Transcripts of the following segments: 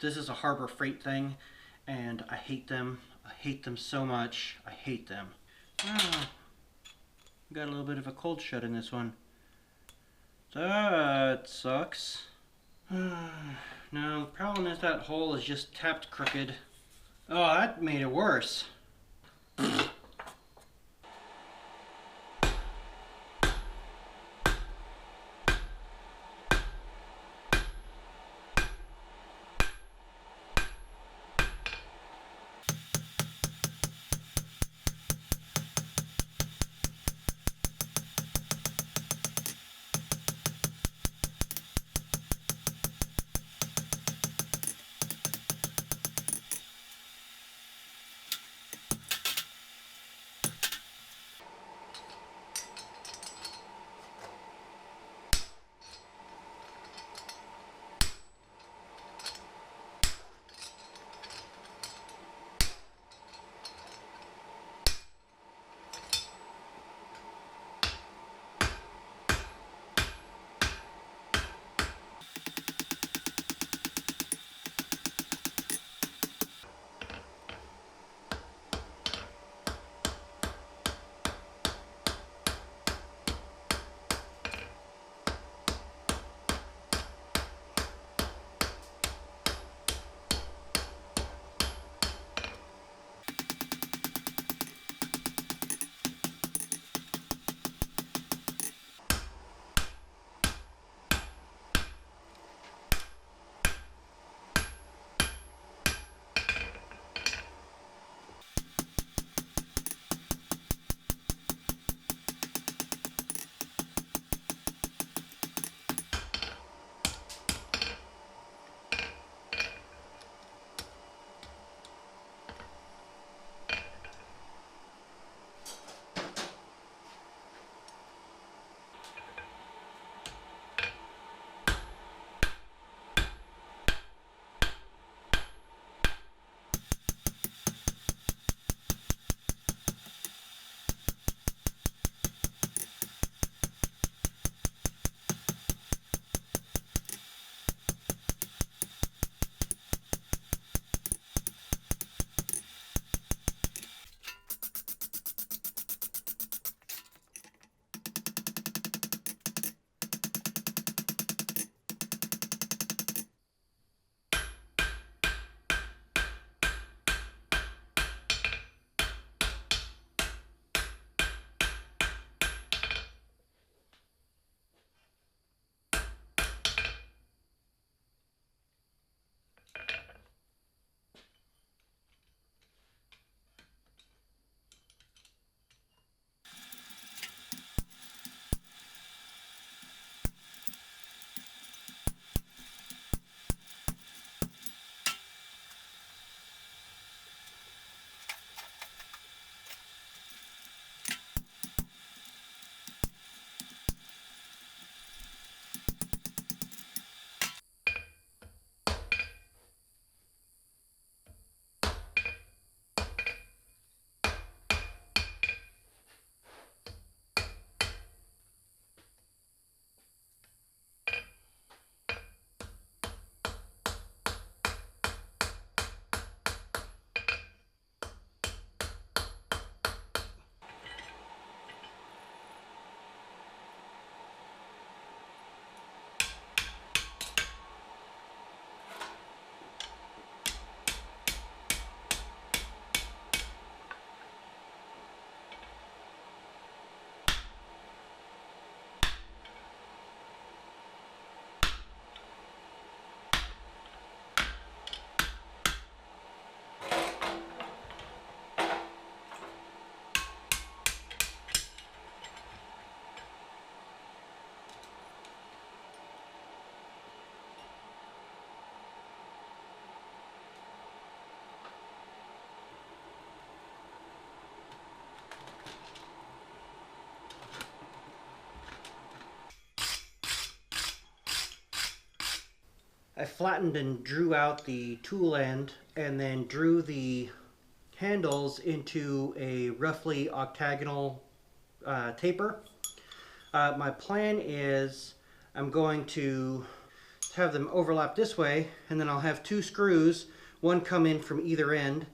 This is a Harbor Freight thing, and I hate them. I hate them so much. I hate them. Ah, got a little bit of a cold shut in this one. That sucks. No, the problem is that hole is just tapped crooked. Oh, that made it worse. I flattened and drew out the tool end and then drew the handles into a roughly octagonal taper. My plan is I'm going to have them overlap this way, and then I'll have two screws, one come in from either end,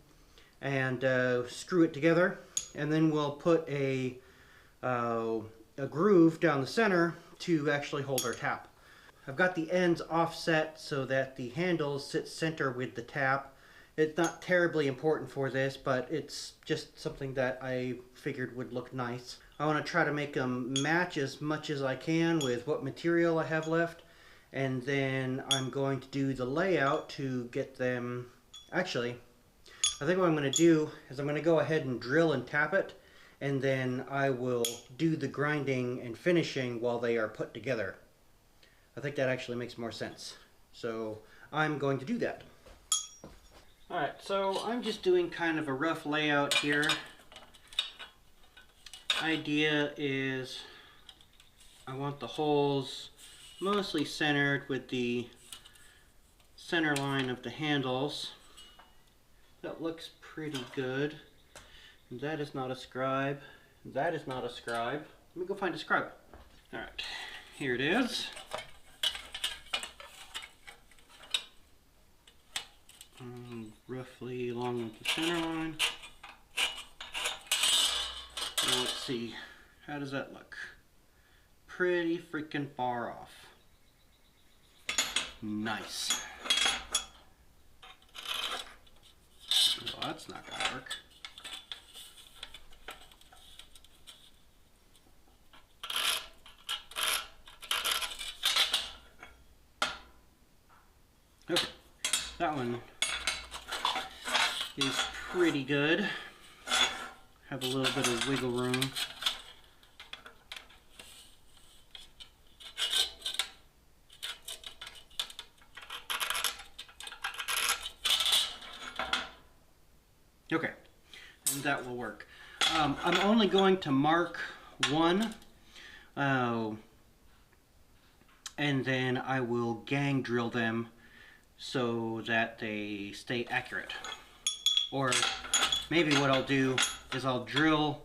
and screw it together, and then we'll put a groove down the center to actually hold our tap. I've got the ends offset so that the handles sit center with the tap. It's not terribly important for this, but it's just something that I figured would look nice. I want to try to make them match as much as I can with what material I have left, and then I'm going to do the layout to get them. Actually, I think what I'm going to do is I'm going to go ahead and drill and tap it, and then I will do the grinding and finishing while they are put together. I think that actually makes more sense. So I'm going to do that. Alright, so I'm just doing kind of a rough layout here. Idea is I want the holes mostly centered with the center line of the handles. That looks pretty good. That is not a scribe. That is not a scribe. Let me go find a scribe. Alright, here it is. Roughly along with the center line. Now let's see, how does that look? Pretty freaking far off. Nice. Well, that's not gonna work. Okay, that one is pretty good. Have a little bit of wiggle room. Okay, and that will work. I'm only going to mark one, and then I will gang drill them so that they stay accurate. Or maybe what I'll do is I'll drill,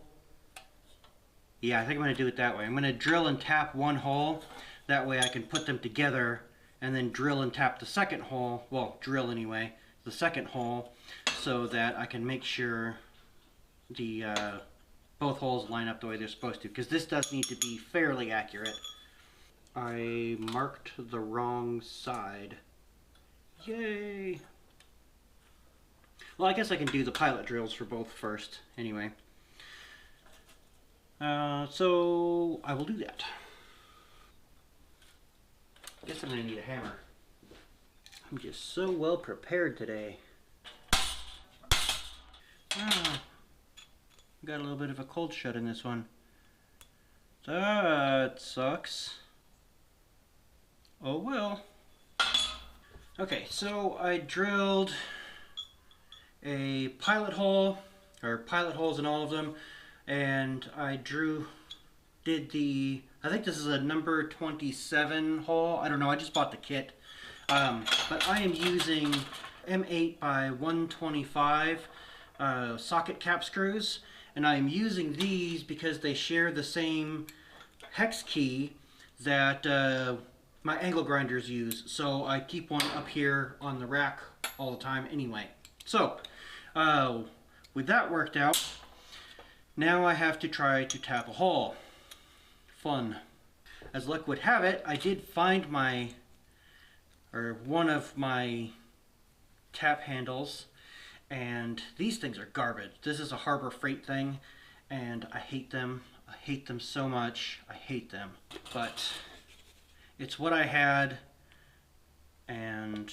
yeah, I think I'm going to do it that way. I'm going to drill and tap one hole, that way I can put them together, and then drill and tap the second hole, well, drill anyway, the second hole, so that I can make sure the both holes line up the way they're supposed to, because this does need to be fairly accurate. I marked the wrong side. Yay! Well, I guess I can do the pilot drills for both first, anyway. So I will do that. I guess I'm going to need a hammer. I'm just so well prepared today. Got a little bit of a cold shut in this one. That sucks. Oh well. Okay, so I drilled a pilot hole, or pilot holes in all of them, and I did the, I think this is a number 27 hole, I don't know, I just bought the kit, but I am using M8 by 125 socket cap screws, and I am using these because they share the same hex key that my angle grinders use, so I keep one up here on the rack all the time anyway. So, with that worked out, now I have to try to tap a hole. Fun. As luck would have it, I did find one of my tap handles, and these things are garbage. This is a Harbor Freight thing, and I hate them. I hate them so much. I hate them. But it's what I had, and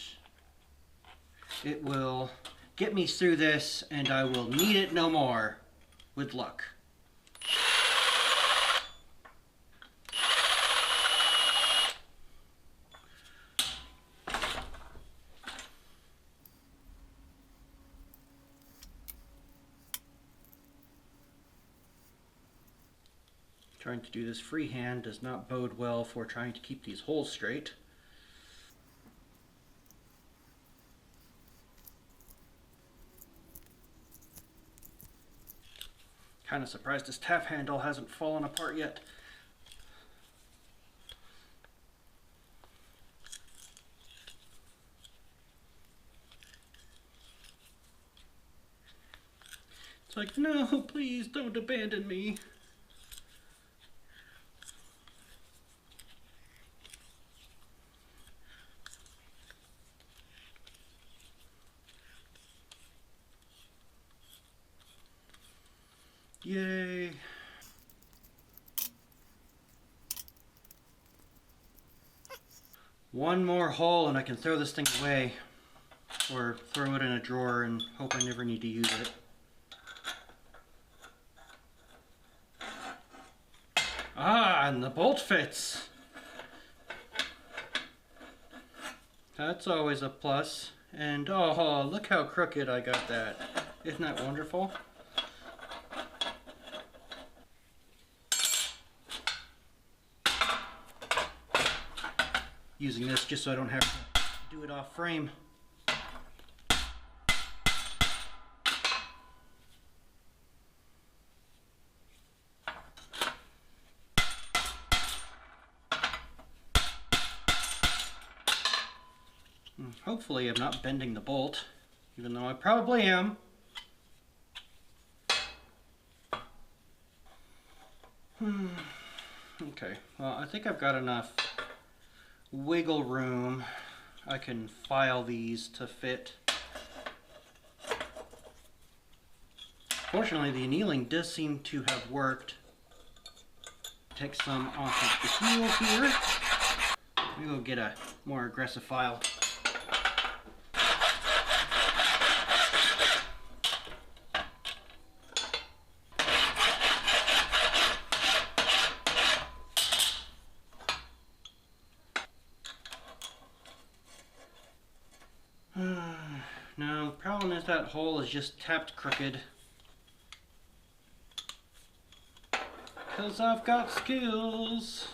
it will get me through this, and I will need it no more, with luck. Trying to do this freehand does not bode well for trying to keep these holes straight. Kind of surprised this tap handle hasn't fallen apart yet. It's like, no, please don't abandon me. Yay. One more hole and I can throw this thing away. Or throw it in a drawer and hope I never need to use it. Ah, and the bolt fits. That's always a plus. And oh, look how crooked I got that. Isn't that wonderful? Using this just so I don't have to do it off frame. Hopefully I'm not bending the bolt, even though I probably am. Okay, well I think I've got enough wiggle room. I can file these to fit. Fortunately, the annealing does seem to have worked. Take some off of the heel here. Maybe we'll get a more aggressive file. No, the problem is that hole is just tapped crooked. Because I've got skills.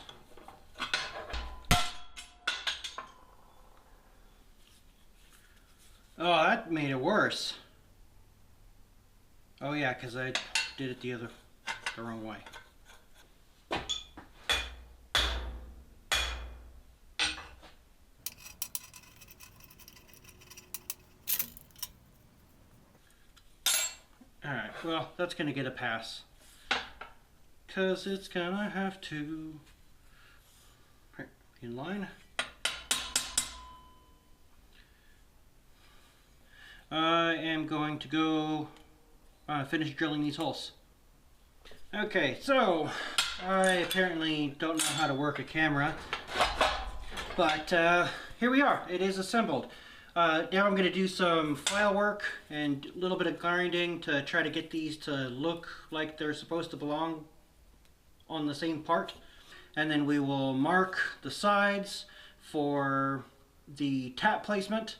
Oh, that made it worse. Oh yeah, because I did it the wrong way. Alright, well, that's going to get a pass. Because it's going to have to... Right, in line. I am going to go finish drilling these holes. Okay, so I apparently don't know how to work a camera. But here we are. It is assembled. Now I'm going to do some file work and a little bit of grinding to try to get these to look like they're supposed to belong on the same part. And then we will mark the sides for the tap placement.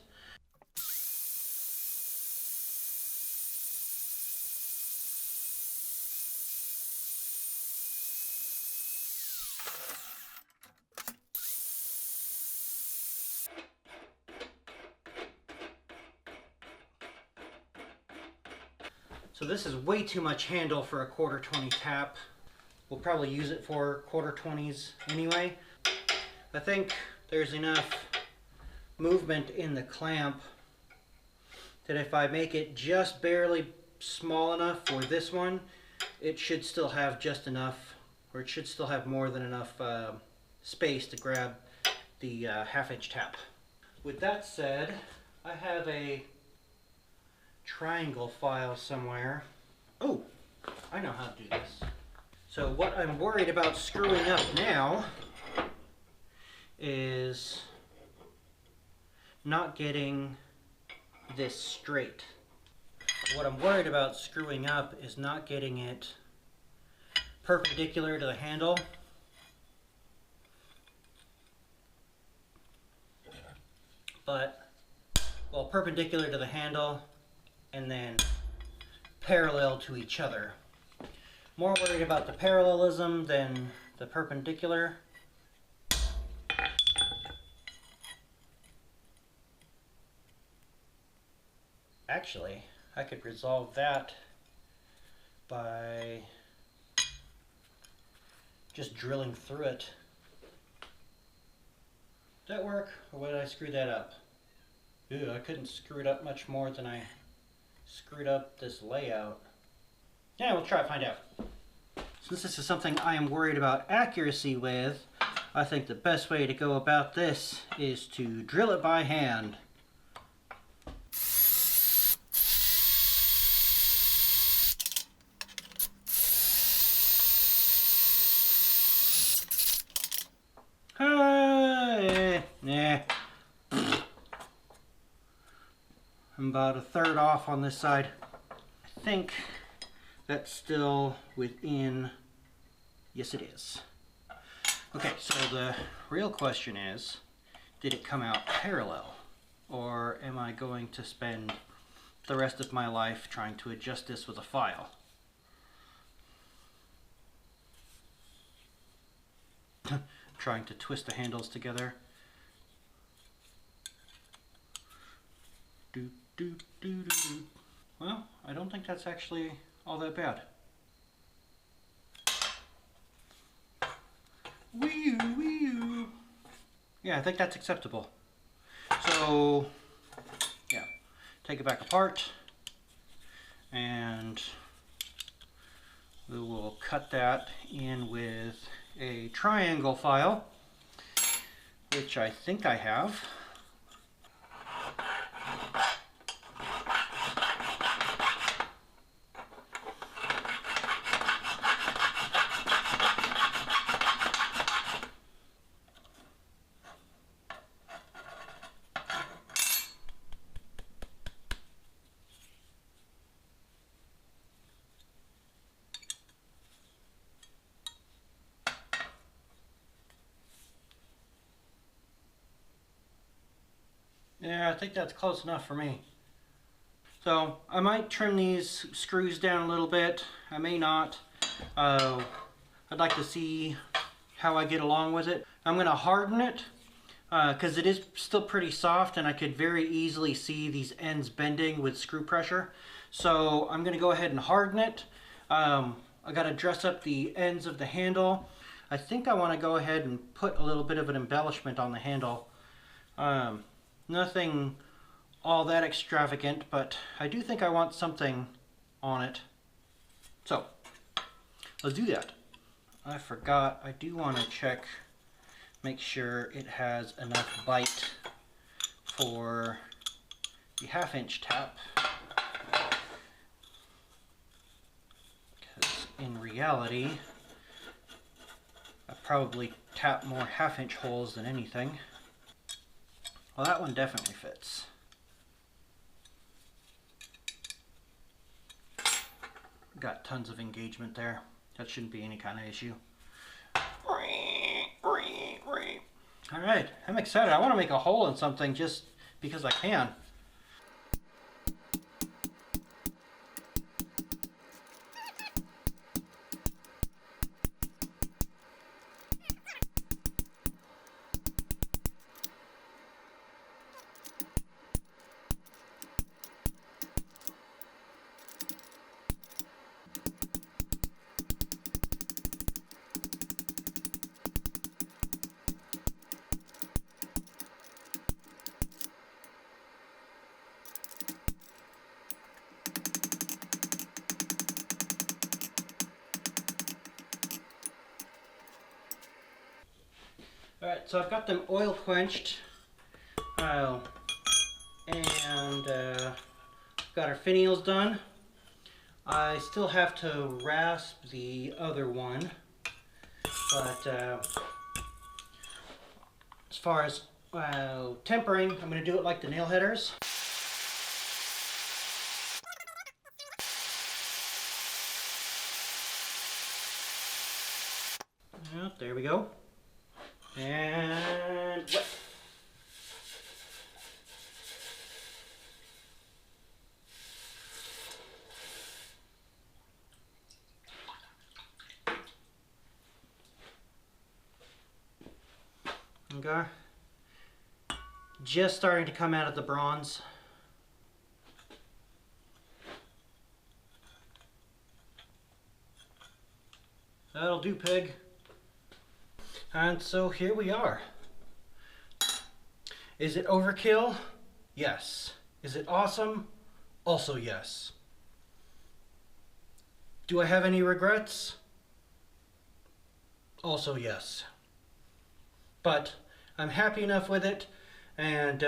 So this is way too much handle for a 1/4-20 tap. We'll probably use it for 1/4-20s anyway. I think there's enough movement in the clamp that if I make it just barely small enough for this one, it should still have just enough, or it should still have more than enough space to grab the 1/2-inch tap. With that said, I have a triangle file somewhere. Oh, I know how to do this. So what I'm worried about screwing up now is not getting this straight. What I'm worried about screwing up is not getting it perpendicular to the handle. But, well, perpendicular to the handle and then parallel to each other. More worried about the parallelism than the perpendicular. Actually, I could resolve that by just drilling through it. Did that work, or did I screw that up? Ew, I couldn't screw it up much more than I screwed up this layout. Yeah, we'll try to find out. Since this is something I am worried about accuracy with, I think the best way to go about this is to drill it by hand. Nah. I'm about a third off on this side. I think that's still within. Yes, it is. Okay, so the real question is, did it come out parallel? Or am I going to spend the rest of my life trying to adjust this with a file? Trying to twist the handles together. Well, I don't think that's actually all that bad. Wee-oo. Yeah, I think that's acceptable. So, yeah, take it back apart, and we will cut that in with a triangle file, which I think I have. Yeah, I think that's close enough for me. So I might trim these screws down a little bit. I may not. I'd like to see how I get along with it. I'm going to harden it because it is still pretty soft, and I could very easily see these ends bending with screw pressure. So I'm going to go ahead and harden it. I got to dress up the ends of the handle. I think I want to go ahead and put a little bit of an embellishment on the handle. Nothing all that extravagant, but I do think I want something on it. So, let's do that. I forgot, I do want to check, make sure it has enough bite for the 1/2 inch tap. Because in reality, I probably tap more 1/2 inch holes than anything. Well, that one definitely fits. Got tons of engagement there. That shouldn't be any kind of issue. Alright, I'm excited. I want to make a hole in something just because I can. Alright, so I've got them oil quenched, and got our finials done. I still have to rasp the other one, but as far as tempering, I'm going to do it like the nail headers. Yep, there we go. And wet. Okay. Just starting to come out of the bronze. That'll do, pig. And so here we are. Is it overkill? Yes. Is it awesome? Also yes. Do I have any regrets? Also yes. But I'm happy enough with it, and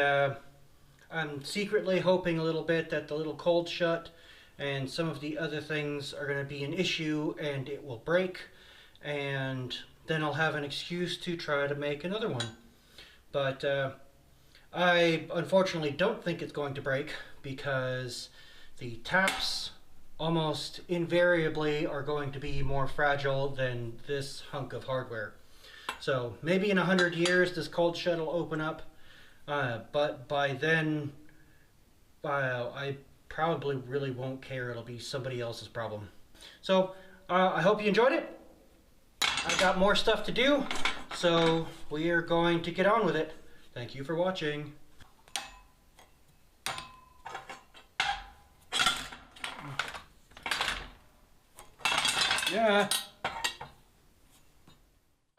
I'm secretly hoping a little bit that the little cold shut and some of the other things are going to be an issue and it will break, and then I'll have an excuse to try to make another one. But I unfortunately don't think it's going to break, because the taps almost invariably are going to be more fragile than this hunk of hardware. So maybe in 100 years this cold shut will open up, but by then I probably really won't care. It'll be somebody else's problem. So I hope you enjoyed it. I've got more stuff to do, so we are going to get on with it. Thank you for watching. Yeah.